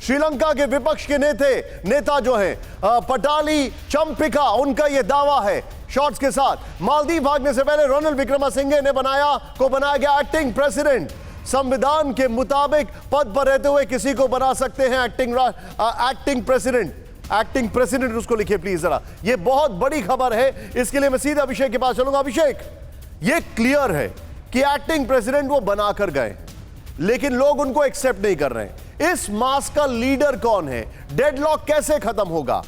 श्रीलंका के विपक्ष के नेता जो है पटाली चंपिका, उनका यह दावा है शॉर्ट्स के साथ। मालदीव भागने से पहले रणिल विक्रमसिंघे ने बनाया गया एक्टिंग प्रेसिडेंट। संविधान के मुताबिक पद पर रहते हुए किसी को बना सकते हैं एक्टिंग प्रेसिडेंट। उसको लिखिए प्लीज जरा, ये बहुत बड़ी खबर है। इसके लिए मैं सीधा अभिषेक के पास चलूंगा। अभिषेक, ये क्लियर है कि एक्टिंग प्रेसिडेंट वो बनाकर गए, लेकिन लोग उनको एक्सेप्ट नहीं कर रहे हैं। इस मास का लीडर कौन है? डेडलॉक कैसे खत्म होगा?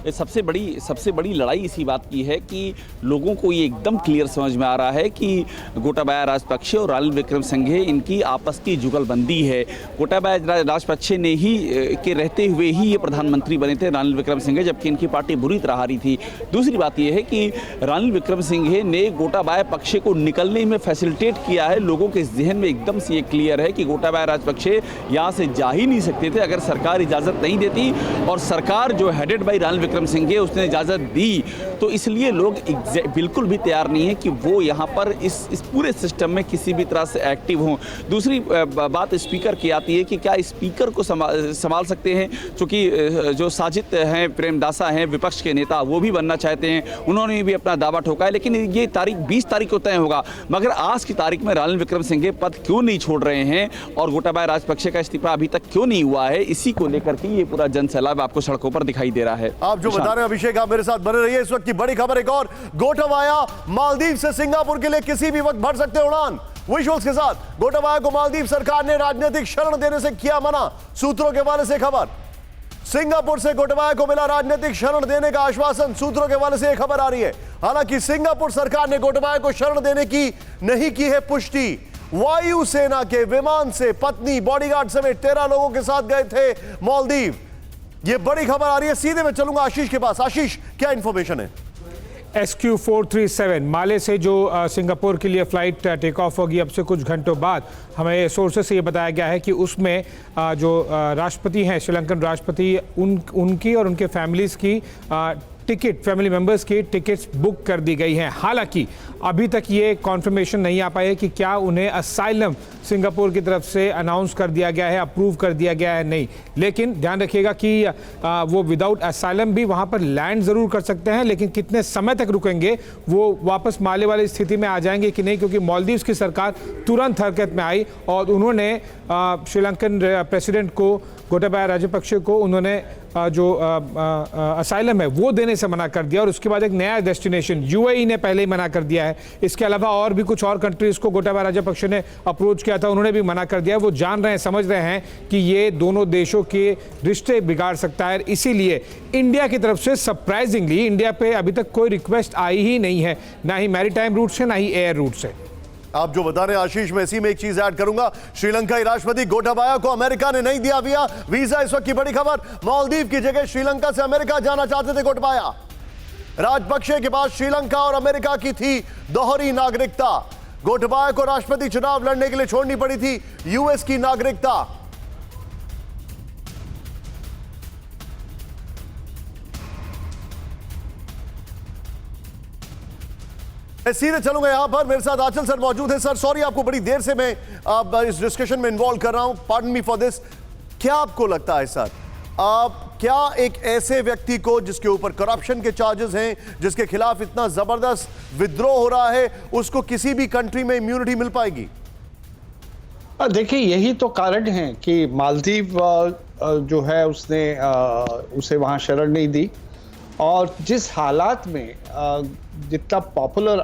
सबसे बड़ी लड़ाई इसी बात की है कि लोगों को ये एकदम क्लियर समझ में आ रहा है कि गोटाबाया राजपक्षे और रणिल विक्रमसिंघे इनकी आपस की जुगलबंदी है। गोटाबाया राजपक्षे ने ही के रहते हुए ही ये प्रधानमंत्री बने थे रणिल विक्रमसिंघे, जबकि इनकी पार्टी बुरी तरह हारी थी। दूसरी बात यह है कि रणिल विक्रमसिंघे ने गोटाबाया पक्षे को निकलने में फैसिलिटेट किया है। लोगों के जहन में एकदम से ये क्लियर है कि गोटाबाया राजपक्षे यहाँ से जा ही नहीं सकते थे अगर सरकार इजाज़त नहीं देती, और सरकार जो हेडेड बाई रणिल विक्रमसिंघे उसने इजाज़त दी, तो इसलिए लोग बिल्कुल भी तैयार नहीं है कि वो यहाँ पर इस पूरे सिस्टम में किसी भी तरह से एक्टिव हों। दूसरी बात स्पीकर की आती है कि क्या स्पीकर को संभाल सकते हैं, क्योंकि जो साजिद हैं, प्रेमदासा हैं, विपक्ष के नेता, वो भी बनना चाहते हैं, उन्होंने भी अपना दावा ठोका है। लेकिन ये तारीख 20 तारीख को तय होगा, मगर आज की तारीख में रणिल विक्रमसिंघे पद क्यों नहीं छोड़ रहे हैं और गोटाबाया राजपक्षे का इस्तीफा अभी तक क्यों नहीं हुआ है, इसी को लेकर के ये पूरा जनसैलाब आपको सड़कों पर दिखाई दे रहा है। आप जो बता रहे हैं अभिषेक, आप मेरे साथ बने रहिए। इस वक्त की बड़ी खबर एक और, गोटाबाया मालदीव से सिंगापुर के लिए किसी भी वक्त भर सकते हैं उड़ान। विजुअल्स के साथ गोटाबाया को मालदीव सरकार ने राजनीतिक शरण देने से किया मना, सूत्रों के हवाले से खबर। सिंगापुर से गोटाबाया को मिला राजनीतिक शरण देने का आश्वासन, सूत्रों के हवाले से यह खबर आ रही है। हालांकि सिंगापुर सरकार ने गोटाबाया को शरण देने की नहीं की है पुष्टि। वायुसेना के विमान से पत्नी, बॉडीगार्ड समेत 13 लोगों के साथ गए थे मालदीव। ये बड़ी खबर आ रही है। सीधे मैं चलूंगा आशीष के पास। आशीष, क्या इंफॉर्मेशन है? SQ437 माले से जो सिंगापुर के लिए फ़्लाइट टेक ऑफ होगी अब से कुछ घंटों बाद, हमें सोर्सेस से ये बताया गया है कि उसमें जो राष्ट्रपति हैं, श्रीलंकन राष्ट्रपति, उनकी और उनके फैमिलीज़ की फैमिली मेंबर्स की टिकट्स बुक कर दी गई हैं। हालांकि अभी तक ये कॉन्फर्मेशन नहीं आ पाई है कि क्या उन्हें असाइलम सिंगापुर की तरफ से अनाउंस कर दिया गया है, अप्रूव कर दिया गया है, नहीं। लेकिन ध्यान रखिएगा कि वो विदाउट असाइलम भी वहाँ पर लैंड ज़रूर कर सकते हैं, लेकिन कितने समय तक रुकेंगे, वो वापस माले वाली स्थिति में आ जाएंगे कि नहीं, क्योंकि मालदीव्स की सरकार तुरंत हरकत में आई और उन्होंने श्रीलंकन प्रेसिडेंट को, गोटाबाया राजपक्षे को, उन्होंने जो असाइलम है वो देने से मना कर दिया, और उसके बाद एक नया डेस्टिनेशन UAE ने पहले ही मना कर दिया है। इसके अलावा और भी कुछ और कंट्रीज को गोटाबाया राजपक्षे ने अप्रोच किया था, उन्होंने भी मना कर दिया। वो जान रहे हैं, समझ रहे हैं कि ये दोनों देशों के रिश्ते बिगाड़ सकता है। इसीलिए इंडिया की तरफ से सरप्राइजिंगली इंडिया पे अभी तक कोई रिक्वेस्ट आई ही नहीं है, ना ही मैरीटाइम रूट से, ना ही एयर रूट से। आप जो बता रहे हैं आशीष, मैं इसी में एक चीज ऐड करूंगा। श्रीलंकाई राष्ट्रपति गोटाबाया को अमेरिका ने नहीं दिया वीजा। इस वक्त की बड़ी खबर, मालदीव की जगह श्रीलंका से अमेरिका जाना चाहते थे गोटाबाया। राजपक्षे के बाद श्रीलंका और अमेरिका की थी दोहरी नागरिकता। गोटाबाया को राष्ट्रपति चुनाव लड़ने के लिए छोड़नी पड़ी थी US की नागरिकता। सीधे चलूंगा यहां पर, मेरे साथ आंचल सर मौजूद है। सर, सॉरी आपको बड़ी देर से मैं इस डिस्कशन में इन्वॉल्व कर रहा हूं, पार्डन मी फॉर दिस। क्या आपको लगता है सर, क्या एक ऐसे व्यक्ति को जिसके ऊपर करप्शन के चार्जेस हैं, जिसके खिलाफ इतना जबरदस्त विद्रोह हो रहा है, उसको किसी भी कंट्री में इम्यूनिटी मिल पाएगी? देखिए, यही तो कारण है कि मालदीव जो है उसने उसे वहां शरण नहीं दी, और जिस हालात में जितना पॉपुलर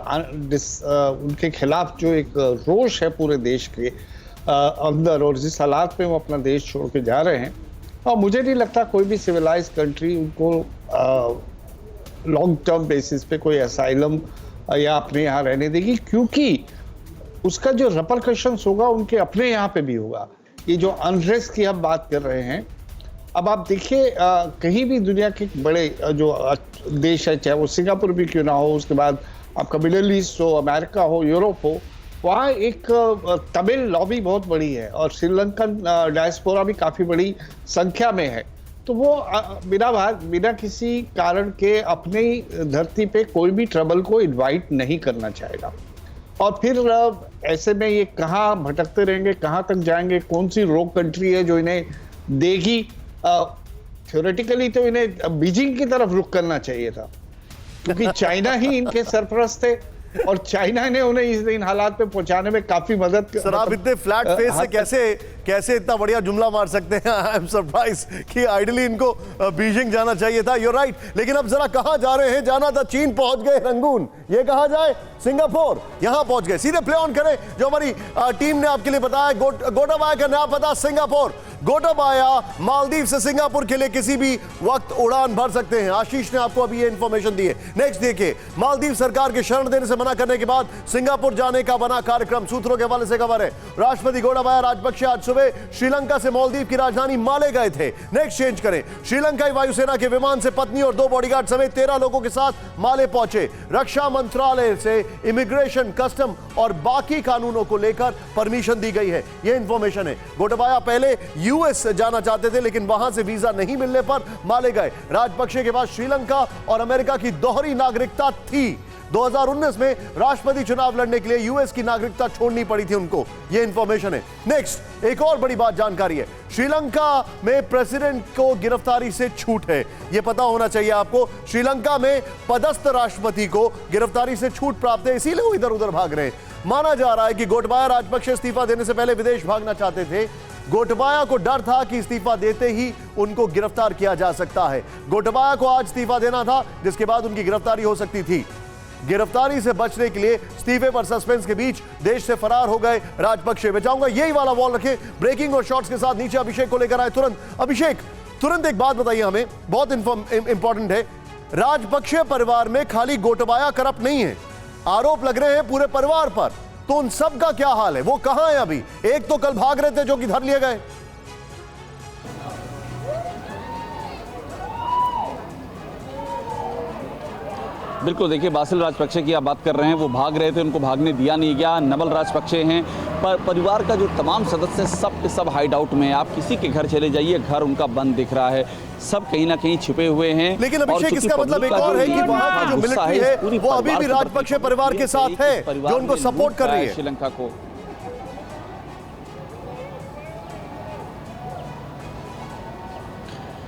उनके खिलाफ जो एक रोष है पूरे देश के अंदर, और जिस हालात में वो अपना देश छोड़ के जा रहे हैं, और मुझे नहीं लगता कोई भी सिविलाइज कंट्री उनको लॉन्ग टर्म बेसिस पे कोई असाइलम या अपने यहाँ रहने देगी, क्योंकि उसका जो रिपरकशंस होगा उनके अपने यहाँ पे भी होगा। ये जो अनरेस्ट की हम बात कर रहे हैं, अब आप देखिए कहीं भी दुनिया के बड़े जो देश है, चाहे वो सिंगापुर भी क्यों ना हो, उसके बाद आपका मिडिल ईस्ट हो, अमेरिका हो, यूरोप हो, वहाँ एक तमिल लॉबी बहुत बड़ी है और श्रीलंकन डायस्पोरा भी काफ़ी बड़ी संख्या में है। तो वो बिना किसी कारण के अपनी धरती पे कोई भी ट्रबल को इनवाइट नहीं करना चाहेगा। और फिर ऐसे में ये कहाँ भटकते रहेंगे, कहाँ तक जाएंगे, कौन सी रोग कंट्री है जो इन्हें देगी। थ्योरेटिकली तो इन्हें बीजिंग की तरफ रुख करना चाहिए था, क्योंकि चाइना ही इनके सरपरस्त थे और चाइना ने उन्हें इन हालात पे पहुंचाने में काफी मदद। सर आप इतने फ्लैट फेस से कैसे इतना बढ़िया जुमला मार सकते हैं? आई एम सरप्राइज कि आइडियली इनको बीजिंग जाना चाहिए था। यू राइट, लेकिन अब जरा कहां जा रहे हैं? जाना था चीन, पहुंच गए रंगून। ये कहां जाए? सिंगापुर। यहां पहुंच गए। सीधे प्ले ऑन करें जो हमारी टीम ने आपके लिए बताया। गोटाबाया का नया पता सिंगापुर। गोटाबाया मालदीव से सिंगापुर के लिए किसी भी वक्त उड़ान भर सकते हैं। आशीष ने आपको अभी ये इंफॉर्मेशन दी है। नेक्स्ट देखिए, मालदीव सरकार के शरण देने से मना करने के बाद सिंगापुर जाने का बना कार्यक्रम। सूत्रों के हवाले से खबर है, राष्ट्रपति गोटाबाया राजपक्षे आज सुबह श्रीलंका से मालदीव की राजधानी माले गए थे। नेक्स्ट चेंज करें, श्रीलंकाई वायुसेना के विमान से पत्नी और 2 बॉडीगार्ड समेत 13 लोगों के साथ माले पहुंचे। रक्षा मंत्रालय से इमिग्रेशन, कस्टम और बाकी कानूनों को लेकर परमिशन दी गई है। यह इंफॉर्मेशन है। गोटाबाया पहले यूएस जाना चाहते थे, लेकिन वहां से वीजा नहीं मिलने पर माले गए। राजपक्षे के पास श्रीलंका और अमेरिका की दोहरी नागरिकता थी। 2019 में राष्ट्रपति चुनाव लड़ने के लिए यूएस की नागरिकता छोड़नी पड़ी थी उनको। यह इंफॉर्मेशन है। नेक्स्ट, एक और बड़ी बात जानकारी है, श्रीलंका में प्रेसिडेंट को गिरफ्तारी से छूट है। यह पता होना चाहिए आपको। श्रीलंका में पदस्थ राष्ट्रपति को गिरफ्तारी से छूट प्राप्त है, इसीलिए वो इधर उधर भाग रहे हैं। माना जा रहा है कि गोटाबाया राजपक्षे इस्तीफा देने से पहले विदेश भागना चाहते थे। गोटाबाया को डर था कि इस्तीफा देते ही उनको गिरफ्तार किया जा सकता है। गोटाबाया को आज इस्तीफा देना था, जिसके बाद उनकी गिरफ्तारी हो सकती थी। गिरफ्तारी से बचने के लिए इस्तीफे पर सस्पेंस के बीच देश से फरार हो गए राजपक्षे। मैं चाहूंगा यही वाला वॉल रखें। ब्रेकिंग और शॉट्स के साथ नीचे अभिषेक को लेकर आए तुरंत। अभिषेक, तुरंत एक बात बताइए हमें, बहुत इंपॉर्टेंट है। राजपक्षे परिवार में खाली गोटाबाया करप्ट नहीं है, आरोप लग रहे हैं पूरे परिवार पर। तो उन सब का क्या हाल है? वो कहां है अभी? एक तो कल भाग रहे थे जो कि धर लिए गए। बिल्कुल, देखिए बासिल राजपक्षे की आप बात कर रहे हैं, वो भाग रहे थे, उनको भागने दिया नहीं गया। नवल राजपक्षे हैं, पर परिवार का जो तमाम सदस्य हैं सब के सब हाइड आउट में हैं। आप किसी के घर चले जाइए, घर उनका बंद दिख रहा है, सब कहीं ना कहीं छिपे हुए हैं। लेकिन अभिषेक, इसका मतलब एक और है कि वहां की जो मिलिट्री है वो अभी भी राजपक्षे परिवार के साथ है, जो उनको सपोर्ट कर रही है श्रीलंका को।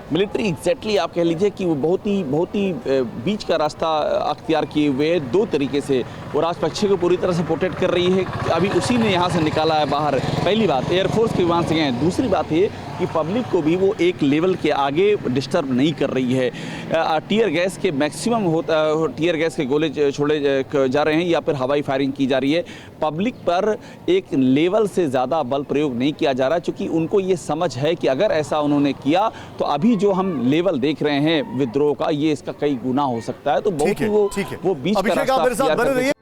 मिलिट्री एग्जैक्टली आप कह लीजिए कि वो बहुत ही बीच का रास्ता अख्तियार किए हुए 2 तरीके से वो राजपक्षे को पूरी तरह से प्रोटेक्ट कर रही है। अभी उसी ने यहाँ से निकाला है बाहर। पहली बात, एयरफोर्स के विमान से गए हैं। दूसरी बात ये कि पब्लिक को भी वो एक लेवल के आगे डिस्टर्ब नहीं कर रही है। टीयर गैस के मैक्सिमम टीयर गैस के गोले छोड़े जा रहे हैं या फिर हवाई फायरिंग की जा रही है। पब्लिक पर एक लेवल से ज़्यादा बल प्रयोग नहीं किया जा रहा, क्योंकि उनको ये समझ है कि अगर ऐसा उन्होंने किया तो अभी जो हम लेवल देख रहे हैं विद्रोह का, ये इसका कई गुना हो सकता है। तो बहुत ही वो बीच का रास्ता